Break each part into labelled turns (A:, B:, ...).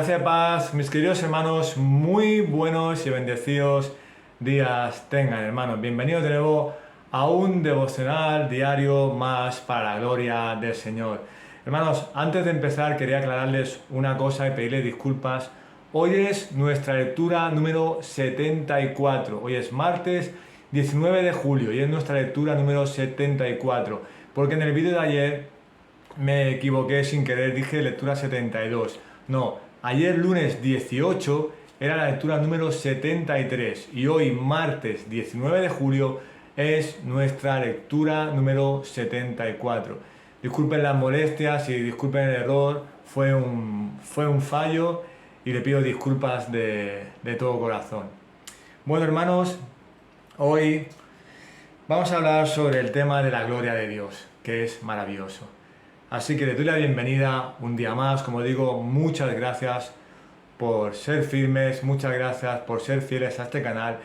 A: Gracias, paz, mis queridos hermanos, muy buenos y bendecidos días tengan, hermanos. Bienvenidos de nuevo a un devocional diario más para la gloria del Señor. Hermanos, antes de empezar quería aclararles una cosa y pedirles disculpas. Hoy es nuestra lectura número 74. Hoy es martes 19 de julio y es nuestra lectura número 74. Porque en el vídeo de ayer me equivoqué sin querer, dije lectura 72. No, ayer lunes 18 era la lectura número 73 y hoy martes 19 de julio es nuestra lectura número 74. Disculpen las molestias y disculpen el error, fue un fallo y le pido disculpas de todo corazón. Bueno, hermanos, hoy vamos a hablar sobre el tema de la gloria de Dios, que es maravilloso. Así que les doy la bienvenida un día más. Como digo, muchas gracias por ser firmes, muchas gracias por ser fieles a este canal.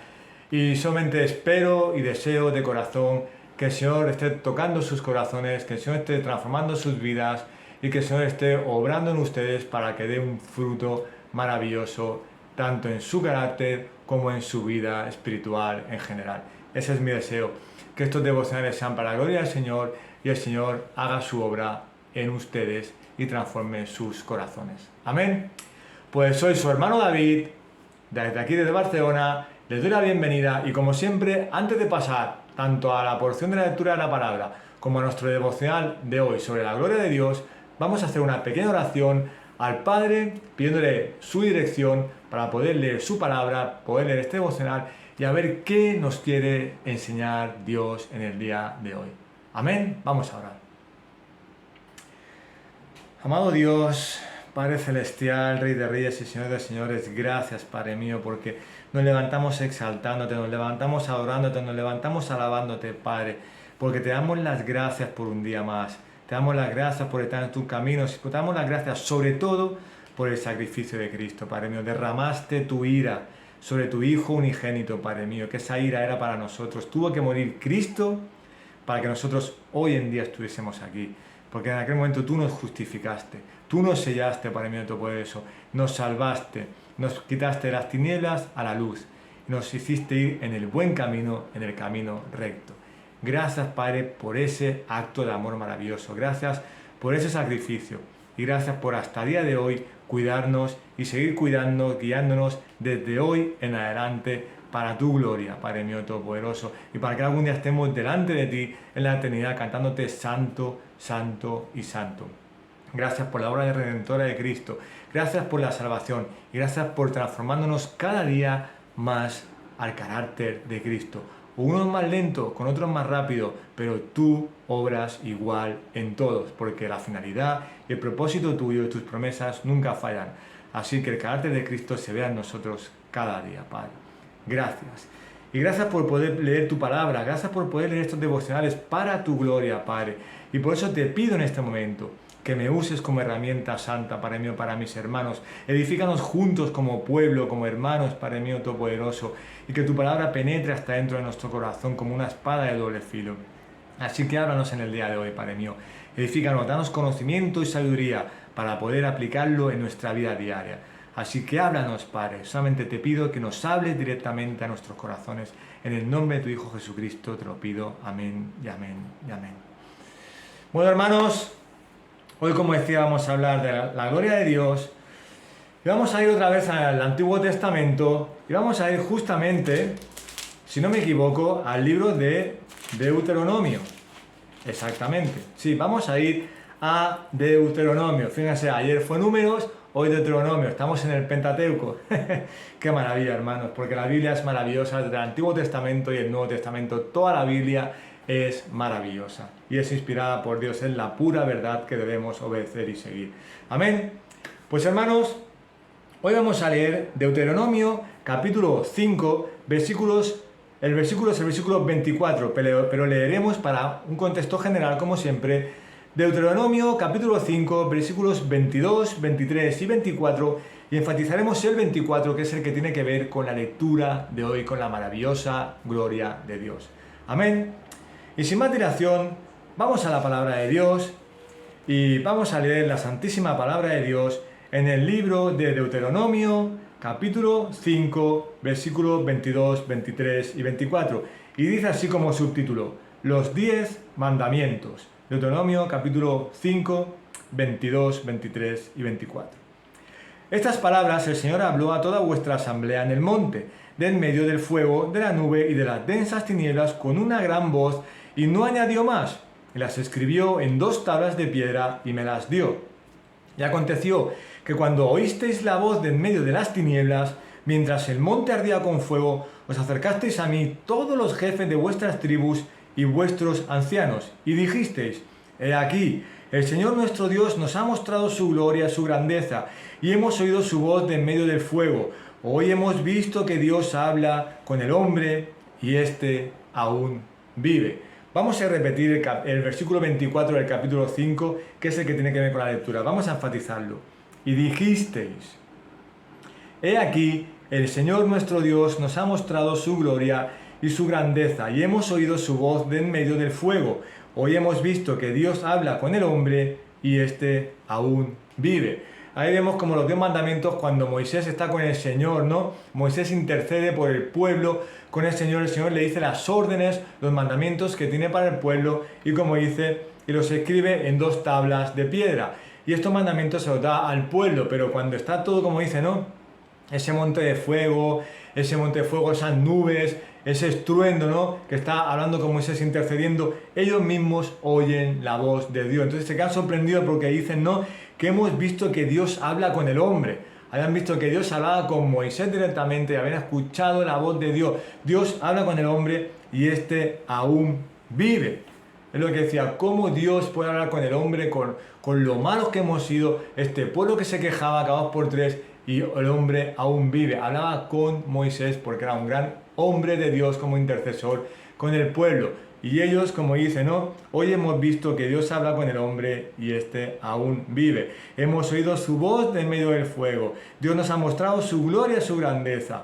A: Y solamente espero y deseo de corazón que el Señor esté tocando sus corazones, que el Señor esté transformando sus vidas y que el Señor esté obrando en ustedes para que dé un fruto maravilloso, tanto en su carácter como en su vida espiritual en general. Ese es mi deseo, que estos devocionales sean para la gloria del Señor y el Señor haga su obra en ustedes y transforme sus corazones. Amén. Pues soy su hermano David, desde aquí desde Barcelona, les doy la bienvenida y como siempre, antes de pasar tanto a la porción de la lectura de la palabra como a nuestro devocional de hoy sobre la gloria de Dios, vamos a hacer una pequeña oración al Padre pidiéndole su dirección para poder leer su palabra, poder leer este devocional y a ver qué nos quiere enseñar Dios en el día de hoy. Amén. Vamos a orar. Amado Dios, Padre Celestial, Rey de Reyes y Señor de Señores, gracias, Padre mío, porque nos levantamos exaltándote, nos levantamos adorándote, nos levantamos alabándote, Padre, porque te damos las gracias por un día más, te damos las gracias por estar en tus caminos, te damos las gracias sobre todo por el sacrificio de Cristo, Padre mío. Derramaste tu ira sobre tu Hijo unigénito, Padre mío, que esa ira era para nosotros. Tuvo que morir Cristo para que nosotros hoy en día estuviésemos aquí. Porque en aquel momento tú nos justificaste, tú nos sellaste, Padre mío Todopoderoso, nos salvaste, nos quitaste las tinieblas a la luz, nos hiciste ir en el buen camino, en el camino recto. Gracias, Padre, por ese acto de amor maravilloso, gracias por ese sacrificio y gracias por hasta el día de hoy cuidarnos y seguir cuidándonos, guiándonos desde hoy en adelante para tu gloria, Padre mío Todopoderoso, y para que algún día estemos delante de ti en la eternidad cantándote santo, santo y santo. Gracias por la obra redentora de Cristo, gracias por la salvación y gracias por transformándonos cada día más al carácter de Cristo. Unos más lentos, con otros más rápido, pero tú obras igual en todos, porque la finalidad y el propósito tuyo y tus promesas nunca fallan. Así que el carácter de Cristo se vea en nosotros cada día, Padre. Gracias. Y gracias por poder leer tu palabra, gracias por poder leer estos devocionales para tu gloria, Padre. Y por eso te pido en este momento que me uses como herramienta santa, Padre mío, para mis hermanos. Edifícanos juntos como pueblo, como hermanos, Padre mío Todopoderoso, y que tu palabra penetre hasta dentro de nuestro corazón como una espada de doble filo. Así que háblanos en el día de hoy, Padre mío. Edifícanos, danos conocimiento y sabiduría para poder aplicarlo en nuestra vida diaria. Así que háblanos, Padre. Solamente te pido que nos hables directamente a nuestros corazones. En el nombre de tu Hijo Jesucristo te lo pido. Amén y amén y amén. Bueno, hermanos, hoy, como decía, vamos a hablar de la gloria de Dios. Y vamos a ir otra vez al Antiguo Testamento. Y vamos a ir justamente, si no me equivoco, al libro de Deuteronomio. Exactamente. Sí, vamos a ir a Deuteronomio. Fíjense, ayer fue Números, hoy Deuteronomio. Estamos en el Pentateuco. Qué maravilla, hermanos, porque la Biblia es maravillosa. Desde el Antiguo Testamento y el Nuevo Testamento, toda la Biblia es maravillosa y es inspirada por Dios, es la pura verdad que debemos obedecer y seguir. Amén. Pues, hermanos, hoy vamos a leer Deuteronomio capítulo 5, el versículo es el versículo 24, pero leeremos para un contexto general, como siempre, Deuteronomio capítulo 5, versículos 22, 23 y 24, y enfatizaremos el 24, que es el que tiene que ver con la lectura de hoy, con la maravillosa gloria de Dios. Amén. Y sin más dilación, vamos a la palabra de Dios y vamos a leer la santísima palabra de Dios en el libro de Deuteronomio, capítulo 5, versículos 22, 23 y 24. Y dice así como subtítulo: los 10 mandamientos. Deuteronomio, capítulo 5, 22, 23 y 24. Estas palabras el Señor habló a toda vuestra asamblea en el monte, de en medio del fuego, de la nube y de las densas tinieblas, con una gran voz, y no añadió más. Y las escribió en 2 tablas de piedra y me las dio. Y aconteció que cuando oísteis la voz de en medio de las tinieblas, mientras el monte ardía con fuego, os acercasteis a mí todos los jefes de vuestras tribus y vuestros ancianos, y dijisteis: he aquí, el Señor nuestro Dios nos ha mostrado su gloria, su grandeza, y hemos oído su voz de en medio del fuego. Hoy hemos visto que Dios habla con el hombre, y éste aún vive. Vamos a repetir el versículo 24 del capítulo 5, que es el que tiene que ver con la lectura. Vamos a enfatizarlo. Y dijisteis: he aquí, el Señor nuestro Dios nos ha mostrado su gloria y su grandeza, y hemos oído su voz de en medio del fuego. Hoy hemos visto que Dios habla con el hombre, y éste aún vive. Ahí vemos como los 10 mandamientos, cuando Moisés está con el Señor, ¿no? Moisés intercede por el pueblo con el Señor le dice las órdenes, los mandamientos que tiene para el pueblo, y como dice, y los escribe en 2 tablas de piedra. Y estos mandamientos se los da al pueblo, pero cuando está todo, como dice, ¿no? Ese monte de fuego, esas nubes, ese estruendo, ¿no? Que está hablando con Moisés intercediendo, ellos mismos oyen la voz de Dios. Entonces se quedan sorprendidos porque dicen, ¿no? Que hemos visto que Dios habla con el hombre. Habían visto que Dios hablaba con Moisés directamente, habían escuchado la voz de Dios. Dios habla con el hombre y éste aún vive. Es lo que decía, cómo Dios puede hablar con el hombre, con lo malos que hemos sido, este pueblo que se quejaba, acabados por 3, y el hombre aún vive. Hablaba con Moisés porque era un gran hombre de Dios como intercesor con el pueblo. Y ellos, como dicen, ¿no? Hoy hemos visto que Dios habla con el hombre y éste aún vive. Hemos oído su voz en medio del fuego. Dios nos ha mostrado su gloria y su grandeza.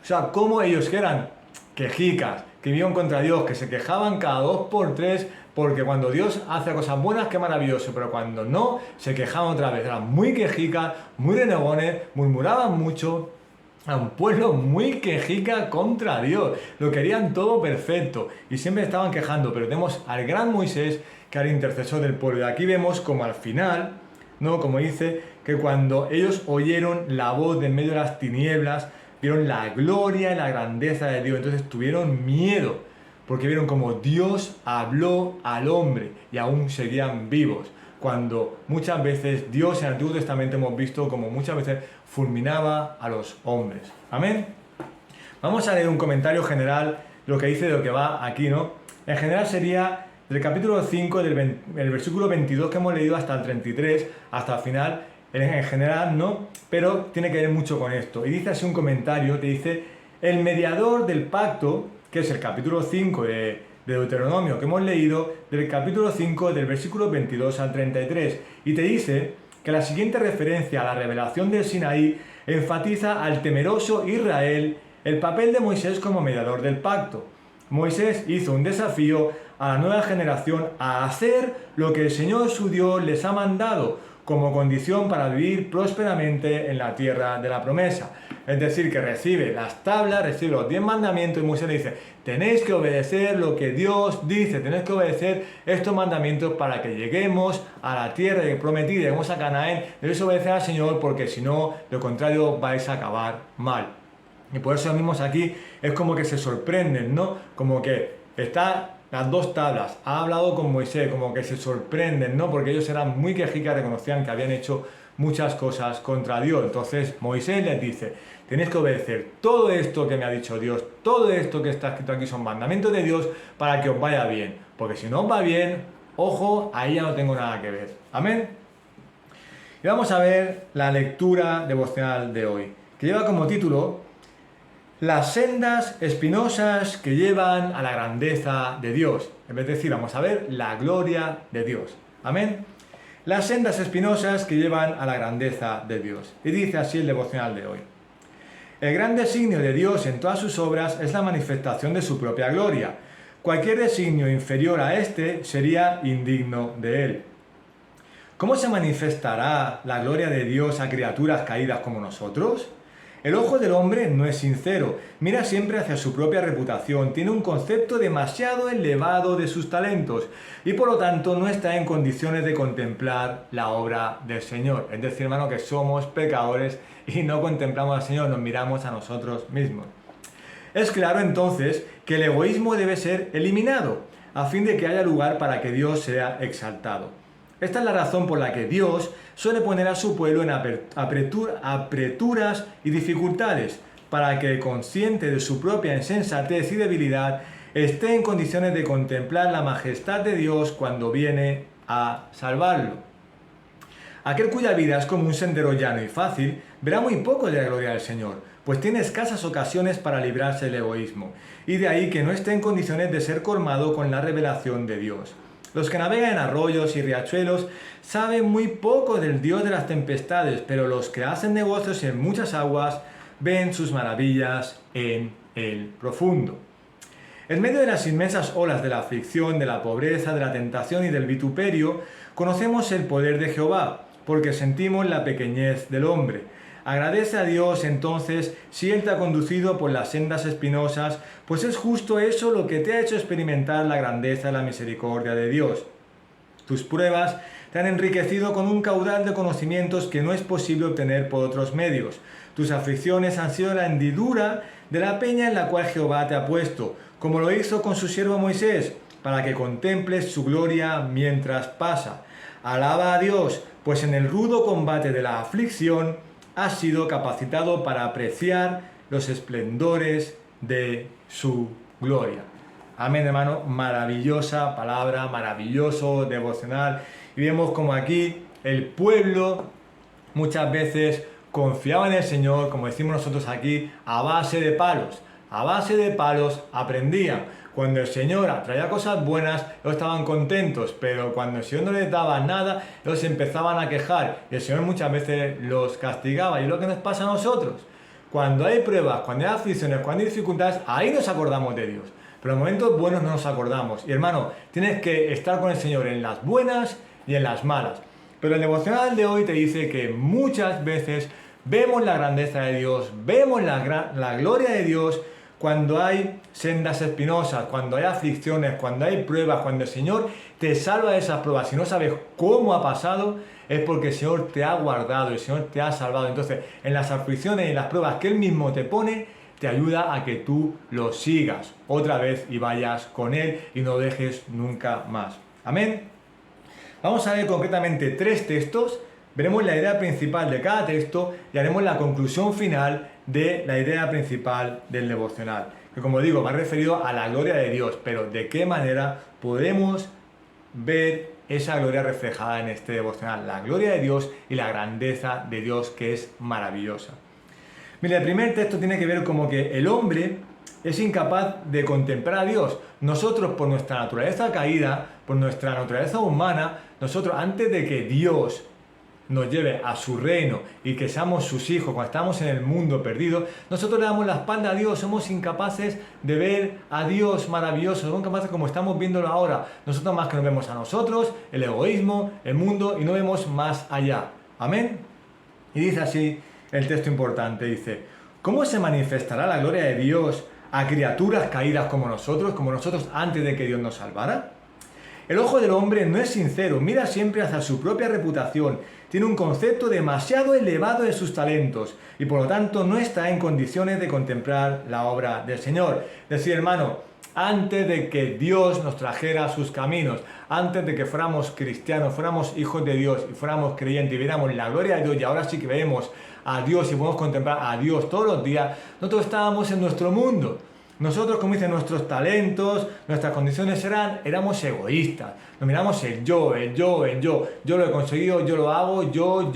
A: O sea, como ellos que eran quejicas, que vivían contra Dios, que se quejaban cada 2 por 3, porque cuando Dios hace cosas buenas, qué maravilloso, pero cuando no, se quejaban otra vez. Eran muy quejicas, muy renegones, murmuraban mucho. A un pueblo muy quejica contra Dios, lo querían todo perfecto y siempre estaban quejando, pero tenemos al gran Moisés, que era el intercesor del pueblo. Y aquí vemos como al final, ¿no? Como dice, que cuando ellos oyeron la voz de en medio de las tinieblas, vieron la gloria y la grandeza de Dios, entonces tuvieron miedo, porque vieron como Dios habló al hombre y aún seguían vivos. Cuando muchas veces Dios en el Antiguo Testamento hemos visto como muchas veces fulminaba a los hombres. Amén. Vamos a leer un comentario general, lo que dice de lo que va aquí, ¿no? En general sería del capítulo 5, el versículo 22 que hemos leído hasta el 33, hasta el final, en general, ¿no? Pero tiene que ver mucho con esto. Y dice así un comentario, te dice: el mediador del pacto, que es el capítulo 5 de Deuteronomio que hemos leído, del capítulo 5 del versículo 22 al 33, y te dice que la siguiente referencia a la revelación del Sinaí enfatiza al temeroso Israel el papel de Moisés como mediador del pacto. Moisés hizo un desafío a la nueva generación a hacer lo que el Señor su Dios les ha mandado como condición para vivir prósperamente en la tierra de la promesa. Es decir, que recibe las tablas, recibe los 10 mandamientos, y Moisés le dice: tenéis que obedecer lo que Dios dice, tenéis que obedecer estos mandamientos para que lleguemos a la tierra prometida, lleguemos a Canaán. Debéis obedecer al Señor, porque si no, lo contrario, vais a acabar mal. Y por eso mismos aquí es como que se sorprenden, ¿no? Como que está las 2 tablas, ha hablado con Moisés, como que se sorprenden, ¿no? Porque ellos eran muy quejicas, reconocían que habían hecho muchas cosas contra Dios. Entonces Moisés les dice: tenéis que obedecer todo esto que me ha dicho Dios, todo esto que está escrito aquí son mandamientos de Dios para que os vaya bien. Porque si no os va bien, ojo, ahí ya no tengo nada que ver. Amén. Y vamos a ver la lectura devocional de hoy, que lleva como título: las sendas espinosas que llevan a la grandeza de Dios. En vez de decir, vamos a ver la gloria de Dios. Amén. Las sendas espinosas que llevan a la grandeza de Dios. Y dice así el devocional de hoy: el gran designio de Dios en todas sus obras es la manifestación de su propia gloria. Cualquier designio inferior a este sería indigno de él. ¿Cómo se manifestará la gloria de Dios a criaturas caídas como nosotros? El ojo del hombre no es sincero, mira siempre hacia su propia reputación, tiene un concepto demasiado elevado de sus talentos y por lo tanto no está en condiciones de contemplar la obra del Señor. Es decir, hermano, que somos pecadores y no contemplamos al Señor, nos miramos a nosotros mismos. Es claro entonces que el egoísmo debe ser eliminado a fin de que haya lugar para que Dios sea exaltado. Esta es la razón por la que Dios suele poner a su pueblo en apreturas y dificultades, para que, consciente de su propia insensatez y debilidad, esté en condiciones de contemplar la majestad de Dios cuando viene a salvarlo. Aquel cuya vida es como un sendero llano y fácil, verá muy poco de la gloria del Señor, pues tiene escasas ocasiones para librarse del egoísmo, y de ahí que no esté en condiciones de ser colmado con la revelación de Dios. Los que navegan en arroyos y riachuelos saben muy poco del Dios de las tempestades, pero los que hacen negocios en muchas aguas ven sus maravillas en el profundo. En medio de las inmensas olas de la aflicción, de la pobreza, de la tentación y del vituperio, conocemos el poder de Jehová, porque sentimos la pequeñez del hombre. Agradece a Dios entonces si Él te ha conducido por las sendas espinosas, pues es justo eso lo que te ha hecho experimentar la grandeza y la misericordia de Dios. Tus pruebas te han enriquecido con un caudal de conocimientos que no es posible obtener por otros medios. Tus aflicciones han sido la hendidura de la peña en la cual Jehová te ha puesto, como lo hizo con su siervo Moisés, para que contemples su gloria mientras pasa. Alaba a Dios, pues en el rudo combate de la aflicción has sido capacitado para apreciar los esplendores de su gloria. Amén, hermano. Maravillosa palabra, maravilloso devocional. Y vemos como aquí el pueblo muchas veces confiaba en el Señor, como decimos nosotros aquí, a base de palos. A base de palos aprendían. Cuando el Señor traía cosas buenas, ellos estaban contentos, pero cuando el Señor no les daba nada, ellos empezaban a quejar y el Señor muchas veces los castigaba. Y es lo que nos pasa a nosotros. Cuando hay pruebas, cuando hay aflicciones, cuando hay dificultades, ahí nos acordamos de Dios. Pero en momentos buenos no nos acordamos. Y hermano, tienes que estar con el Señor en las buenas y en las malas. Pero el devocional de hoy te dice que muchas veces vemos la grandeza de Dios, vemos la gloria de Dios, cuando hay sendas espinosas, cuando hay aflicciones, cuando hay pruebas, cuando el Señor te salva de esas pruebas. Si no sabes cómo ha pasado, es porque el Señor te ha guardado, el Señor te ha salvado. Entonces, en las aflicciones y en las pruebas que Él mismo te pone, te ayuda a que tú lo sigas otra vez y vayas con Él y no dejes nunca más. Amén. Vamos a ver concretamente 3 textos. Veremos la idea principal de cada texto y haremos la conclusión final de la idea principal del devocional, que como digo, va referido a la gloria de Dios, pero de qué manera podemos ver esa gloria reflejada en este devocional, la gloria de Dios y la grandeza de Dios, que es maravillosa. Mira, el primer texto tiene que ver como que el hombre es incapaz de contemplar a Dios. Nosotros, por nuestra naturaleza caída, por nuestra naturaleza humana, nosotros antes de que Dios nos lleve a su reino y que seamos sus hijos, cuando estamos en el mundo perdido, nosotros le damos la espalda a Dios, somos incapaces de ver a Dios maravilloso, somos incapaces como estamos viéndolo ahora, nosotros más que nos vemos a nosotros, el egoísmo, el mundo, y no vemos más allá. Amén. Y dice así el texto importante, dice: ¿cómo se manifestará la gloria de Dios a criaturas caídas como nosotros antes de que Dios nos salvara? El ojo del hombre no es sincero, mira siempre hacia su propia reputación, tiene un concepto demasiado elevado de sus talentos y por lo tanto no está en condiciones de contemplar la obra del Señor. Es decir, hermano, antes de que Dios nos trajera sus caminos, antes de que fuéramos cristianos, fuéramos hijos de Dios y fuéramos creyentes y viéramos la gloria de Dios, y ahora sí que vemos a Dios y podemos contemplar a Dios todos los días, nosotros estábamos en nuestro mundo. Nosotros, como dicen, nuestros talentos, nuestras condiciones éramos egoístas. Nos miramos el yo. Yo lo he conseguido, yo lo hago, yo,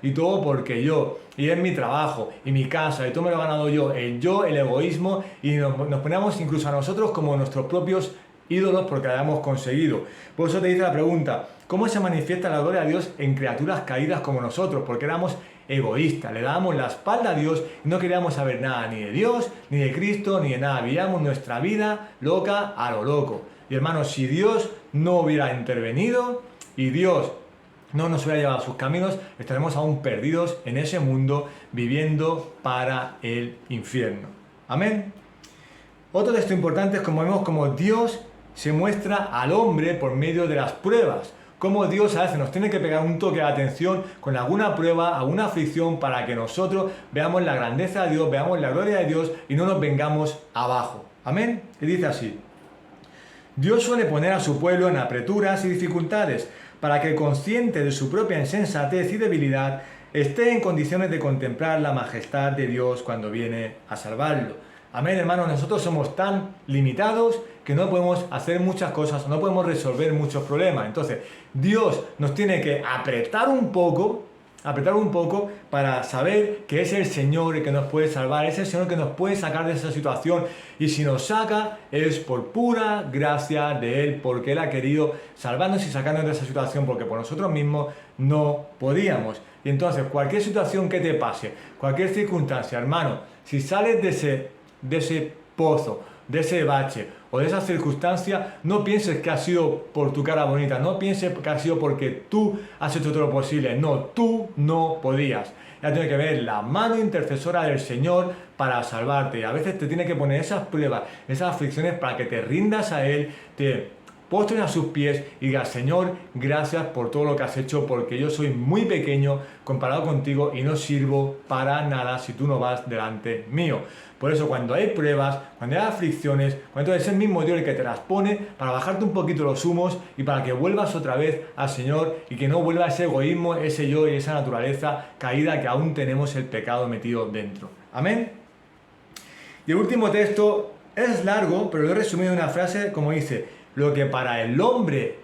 A: y todo porque yo. Y es mi trabajo, y mi casa, y todo me lo he ganado yo, el egoísmo, y nos ponemos incluso a nosotros como nuestros propios ídolos porque lo hayamos conseguido. Por eso te dice la pregunta: ¿cómo se manifiesta la gloria de Dios en criaturas caídas como nosotros? Porque éramos egoístas, le dábamos la espalda a Dios y no queríamos saber nada ni de Dios, ni de Cristo, ni de nada. Vivíamos nuestra vida loca a lo loco. Y hermanos, si Dios no hubiera intervenido y Dios no nos hubiera llevado a sus caminos, estaremos aún perdidos en ese mundo viviendo para el infierno. Amén. Otro texto importante es como vemos como Dios se muestra al hombre por medio de las pruebas. Como Dios a veces nos tiene que pegar un toque de atención con alguna prueba, alguna aflicción para que nosotros veamos la grandeza de Dios, veamos la gloria de Dios y no nos vengamos abajo. Amén. Y dice así: Dios suele poner a su pueblo en apreturas y dificultades para que, consciente de su propia insensatez y debilidad, esté en condiciones de contemplar la majestad de Dios cuando viene a salvarlo. Amén, hermanos, nosotros somos tan limitados que no podemos hacer muchas cosas, no podemos resolver muchos problemas. Entonces, Dios nos tiene que apretar un poco para saber que es el Señor el que nos puede salvar, es el Señor que nos puede sacar de esa situación. Y si nos saca, es por pura gracia de Él, porque Él ha querido salvarnos y sacarnos de esa situación, porque por nosotros mismos no podíamos. Y entonces, cualquier situación que te pase, cualquier circunstancia, hermano, si sales de ese pozo, de ese bache o de esa circunstancia, no pienses que ha sido por tu cara bonita, no pienses que ha sido porque tú has hecho todo lo posible. No, tú no podías. Ya tiene que ver la mano intercesora del Señor para salvarte. Y a veces te tiene que poner esas pruebas, esas aflicciones para que te rindas a Él, te postres a sus pies y digas: Señor, gracias por todo lo que has hecho, porque yo soy muy pequeño comparado contigo y no sirvo para nada si tú no vas delante mío. Por eso, cuando hay pruebas, cuando hay aflicciones, cuando es el mismo Dios el que te las pone para bajarte un poquito los humos y para que vuelvas otra vez al Señor y que no vuelva ese egoísmo, ese yo y esa naturaleza caída que aún tenemos el pecado metido dentro. Amén. Y el último texto es largo, pero lo he resumido en una frase como dice: lo que para el hombre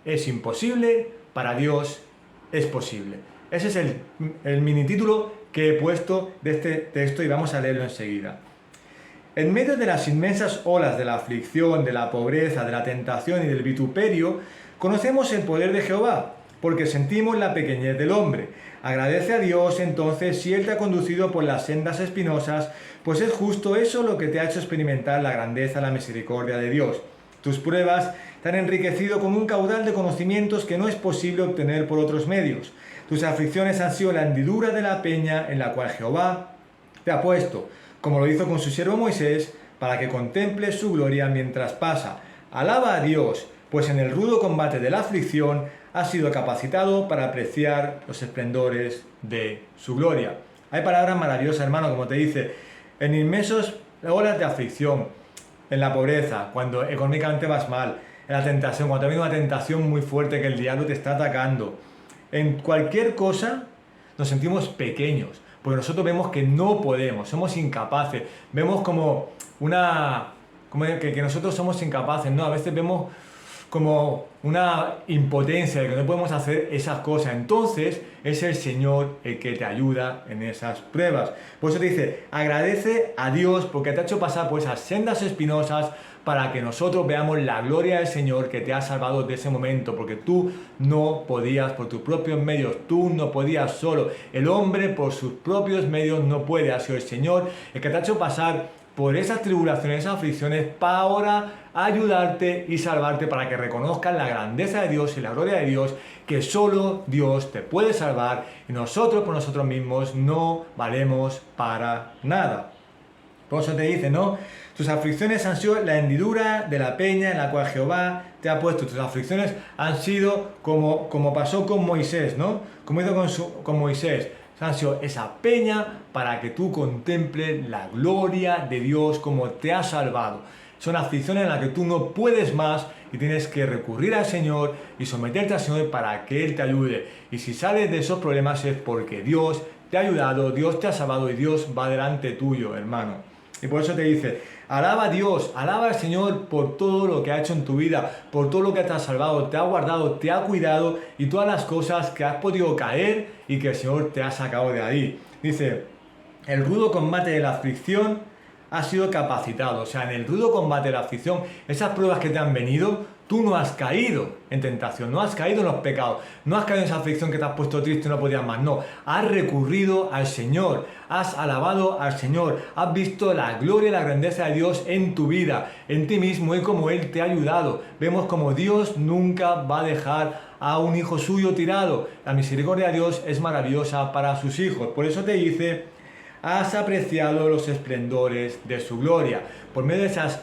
A: es imposible, para Dios es posible. Ese es el mini título que he puesto de este texto y vamos a leerlo enseguida. En medio de las inmensas olas de la aflicción, de la pobreza, de la tentación y del vituperio, conocemos el poder de Jehová, porque sentimos la pequeñez del hombre. Agradece a Dios entonces si Él te ha conducido por las sendas espinosas, pues es justo eso lo que te ha hecho experimentar la grandeza, la misericordia de Dios. Tus pruebas te han enriquecido con un caudal de conocimientos que no es posible obtener por otros medios. Tus aflicciones han sido la hendidura de la peña en la cual Jehová te ha puesto, como lo hizo con su siervo Moisés, para que contemples su gloria mientras pasa. Alaba a Dios, pues en el rudo combate de la aflicción has sido capacitado para apreciar los esplendores de su gloria. Hay palabras maravillosas, hermano, como te dice: en inmensos olas de aflicción, en la pobreza, cuando económicamente vas mal, en la tentación, cuando te viene una tentación muy fuerte que el diablo te está atacando. En cualquier cosa nos sentimos pequeños, porque nosotros vemos que no podemos, somos incapaces, vemos que nosotros somos incapaces, ¿no? A veces vemos como una impotencia de que no podemos hacer esas cosas. Entonces es el Señor el que te ayuda en esas pruebas. Por eso te dice: agradece a Dios porque te ha hecho pasar por esas sendas espinosas para que nosotros veamos la gloria del Señor que te ha salvado de ese momento, porque tú no podías por tus propios medios, tú no podías solo. El hombre por sus propios medios no puede. Ha sido el Señor el que te ha hecho pasar por esas tribulaciones, esas aflicciones, para ahora ayudarte y salvarte, para que reconozcas la grandeza de Dios y la gloria de Dios, que solo Dios te puede salvar y nosotros por nosotros mismos no valemos para nada. Por eso te dice, ¿no? Tus aflicciones han sido la hendidura de la peña en la cual Jehová te ha puesto. Tus aflicciones han sido como pasó con Moisés, ¿no? Como hizo con Moisés. Han sido esa peña para que tú contemples la gloria de Dios como te ha salvado. Son aflicciones en las que tú no puedes más y tienes que recurrir al Señor y someterte al Señor para que Él te ayude. Y si sales de esos problemas es porque Dios te ha ayudado, Dios te ha salvado y Dios va delante tuyo, hermano. Y por eso te dice: alaba a Dios, alaba al Señor por todo lo que ha hecho en tu vida, por todo lo que te ha salvado, te ha guardado, te ha cuidado y todas las cosas que has podido caer y que el Señor te ha sacado de ahí. Dice: el rudo combate de la aflicción ha sido capacitado. O sea, en el rudo combate de la aflicción, esas pruebas que te han venido, tú no has caído en tentación, no has caído en los pecados, no has caído en esa aflicción que te has puesto triste y no podías más. No, has recurrido al Señor, has alabado al Señor, has visto la gloria y la grandeza de Dios en tu vida, en ti mismo y como Él te ha ayudado. Vemos como Dios nunca va a dejar a un hijo suyo tirado. La misericordia de Dios es maravillosa para sus hijos. Por eso te dice, has apreciado los esplendores de su gloria. Por medio de esas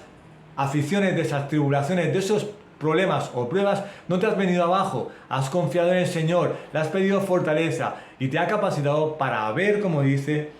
A: aflicciones, de esas tribulaciones, de esos problemas o pruebas, no te has venido abajo, has confiado en el Señor, le has pedido fortaleza y te ha capacitado para ver, como dice,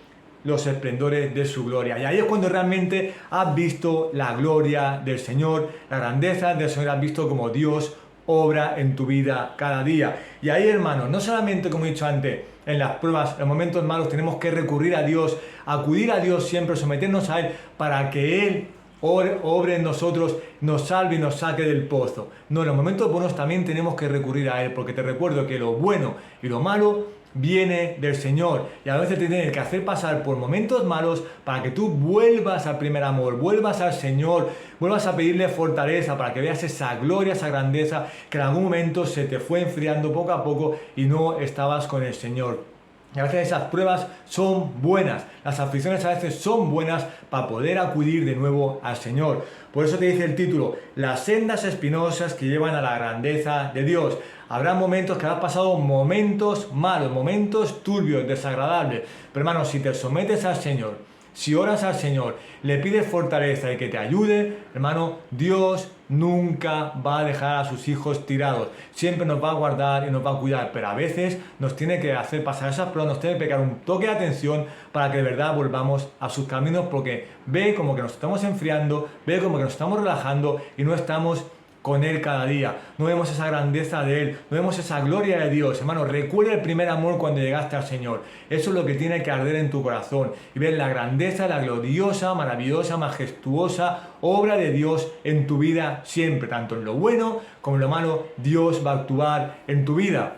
A: los esplendores de su gloria. Y ahí es cuando realmente has visto la gloria del Señor, la grandeza del Señor, has visto como Dios obra en tu vida cada día. Y ahí, hermanos, no solamente, como he dicho antes, en las pruebas, en momentos malos, tenemos que recurrir a Dios, acudir a Dios siempre, someternos a Él para que Él obre en nosotros, nos salve y nos saque del pozo. No, en los momentos buenos también tenemos que recurrir a Él, porque te recuerdo que lo bueno y lo malo viene del Señor, y a veces te tiene que hacer pasar por momentos malos para que tú vuelvas al primer amor, vuelvas al Señor, vuelvas a pedirle fortaleza para que veas esa gloria, esa grandeza que en algún momento se te fue enfriando poco a poco y no estabas con el Señor. Y a veces esas pruebas son buenas, las aflicciones a veces son buenas para poder acudir de nuevo al Señor. Por eso te dice el título, las sendas espinosas que llevan a la grandeza de Dios. Habrá momentos que habrás pasado momentos malos, momentos turbios, desagradables. Pero hermano, si te sometes al Señor, si oras al Señor, le pides fortaleza y que te ayude, hermano, Dios nunca va a dejar a sus hijos tirados. Siempre nos va a guardar y nos va a cuidar, pero a veces nos tiene que hacer pasar esas pruebas, nos tiene que pegar un toque de atención para que de verdad volvamos a sus caminos, porque ve como que nos estamos enfriando, ve como que nos estamos relajando y no estamos con Él cada día, no vemos esa grandeza de Él, no vemos esa gloria de Dios. Hermano, recuerda el primer amor cuando llegaste al Señor. Eso es lo que tiene que arder en tu corazón y ver la grandeza, la gloriosa, maravillosa, majestuosa obra de Dios en tu vida siempre, tanto en lo bueno como en lo malo. Dios va a actuar en tu vida.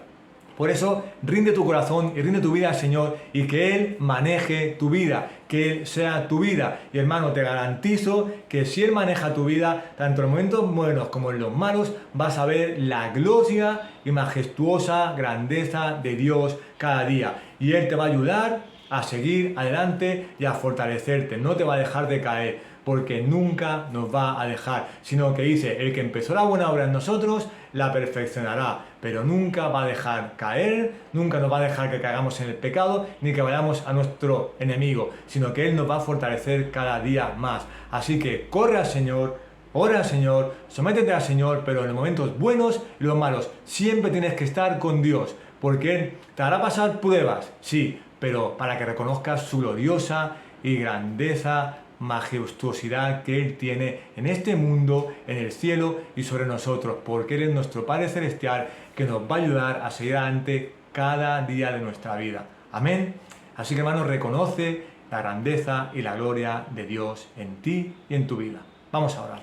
A: Por eso, rinde tu corazón y rinde tu vida al Señor y que Él maneje tu vida, que Él sea tu vida. Y hermano, te garantizo que si Él maneja tu vida, tanto en los momentos buenos como en los malos, vas a ver la gloria y majestuosa grandeza de Dios cada día. Y Él te va a ayudar a seguir adelante y a fortalecerte. No te va a dejar de caer, porque nunca nos va a dejar, sino que dice, el que empezó la buena obra en nosotros, la perfeccionará, pero nunca va a dejar caer, nunca nos va a dejar que caigamos en el pecado, ni que vayamos a nuestro enemigo, sino que Él nos va a fortalecer cada día más. Así que corre al Señor, ora al Señor, sométete al Señor, pero en los momentos buenos y los malos, siempre tienes que estar con Dios, porque Él te hará pasar pruebas, sí, pero para que reconozcas su gloriosa y grandeza, majestuosidad que Él tiene en este mundo, en el cielo y sobre nosotros, porque Él es nuestro Padre Celestial que nos va a ayudar a seguir adelante cada día de nuestra vida. Amén. Así que hermano, reconoce la grandeza y la gloria de Dios en ti y en tu vida. Vamos a orar.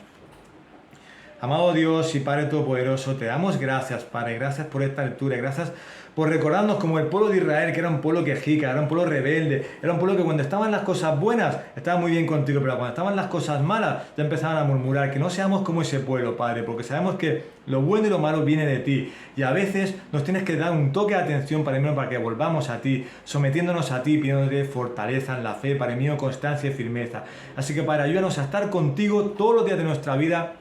A: Amado Dios y Padre Todopoderoso, te damos gracias, Padre, gracias por esta lectura, gracias por recordarnos como el pueblo de Israel, que era un pueblo quejica, era un pueblo rebelde, era un pueblo que cuando estaban las cosas buenas, estaba muy bien contigo, pero cuando estaban las cosas malas, ya empezaban a murmurar, que no seamos como ese pueblo, Padre, porque sabemos que lo bueno y lo malo viene de ti, y a veces nos tienes que dar un toque de atención, Padre mío, para que volvamos a ti, sometiéndonos a ti, pidiéndote fortaleza en la fe, Padre mío, constancia y firmeza. Así que, Padre, ayúdanos a estar contigo todos los días de nuestra vida,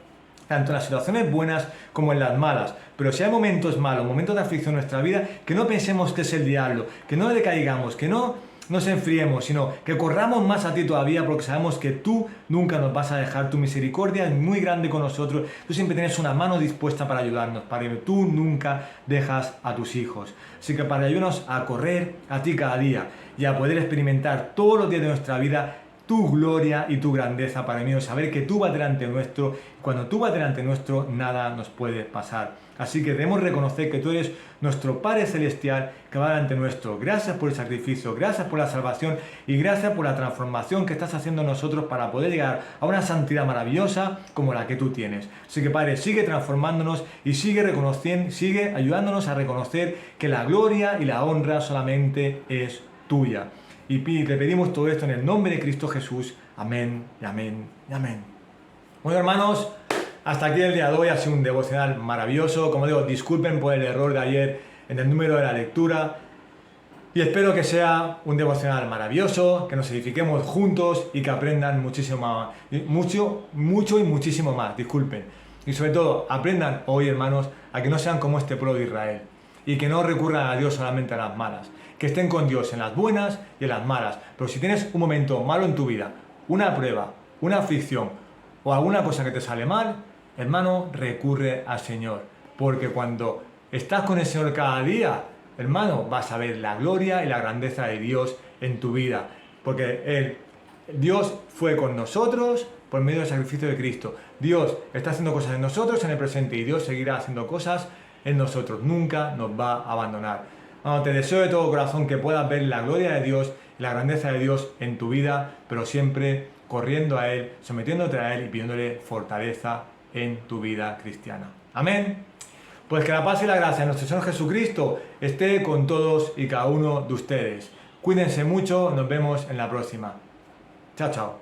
A: tanto en las situaciones buenas como en las malas. Pero si hay momentos malos, momentos de aflicción en nuestra vida, que no pensemos que es el diablo, que no decaigamos, que no nos enfriemos, sino que corramos más a ti todavía, porque sabemos que tú nunca nos vas a dejar. Tu misericordia es muy grande con nosotros. Tú siempre tienes una mano dispuesta para ayudarnos, Padre. Tú nunca dejas a tus hijos. Así que, Padre, ayúdanos a correr a ti cada día y a poder experimentar todos los días de nuestra vida tu gloria y tu grandeza, Padre mío, saber que tú vas delante nuestro, y cuando tú vas delante nuestro, nada nos puede pasar. Así que debemos reconocer que tú eres nuestro Padre Celestial que va delante nuestro. Gracias por el sacrificio, gracias por la salvación y gracias por la transformación que estás haciendo en nosotros para poder llegar a una santidad maravillosa como la que tú tienes. Así que, Padre, sigue transformándonos y sigue ayudándonos a reconocer que la gloria y la honra solamente es tuya. Y te pedimos todo esto en el nombre de Cristo Jesús. Amén, y amén, y amén. Bueno, hermanos, hasta aquí el día de hoy. Ha sido un devocional maravilloso. Como digo, disculpen por el error de ayer en el número de la lectura. Y espero que sea un devocional maravilloso, que nos edifiquemos juntos y que aprendan mucho y muchísimo más. Disculpen. Y sobre todo, aprendan hoy, hermanos, a que no sean como este pueblo de Israel y que no recurran a Dios solamente a las malas, que estén con Dios en las buenas y en las malas. Pero si tienes un momento malo en tu vida, una prueba, una aflicción o alguna cosa que te sale mal, hermano, recurre al Señor, porque cuando estás con el Señor cada día, hermano, vas a ver la gloria y la grandeza de Dios en tu vida, porque Dios fue con nosotros por medio del sacrificio de Cristo. Dios está haciendo cosas en nosotros en el presente y Dios seguirá haciendo cosas en nosotros. Nunca nos va a abandonar. Bueno, te deseo de todo corazón que puedas ver la gloria de Dios y la grandeza de Dios en tu vida, pero siempre corriendo a Él, sometiéndote a Él y pidiéndole fortaleza en tu vida cristiana. Amén. Pues que la paz y la gracia de nuestro Señor Jesucristo esté con todos y cada uno de ustedes. Cuídense mucho, nos vemos en la próxima. Chao, chao.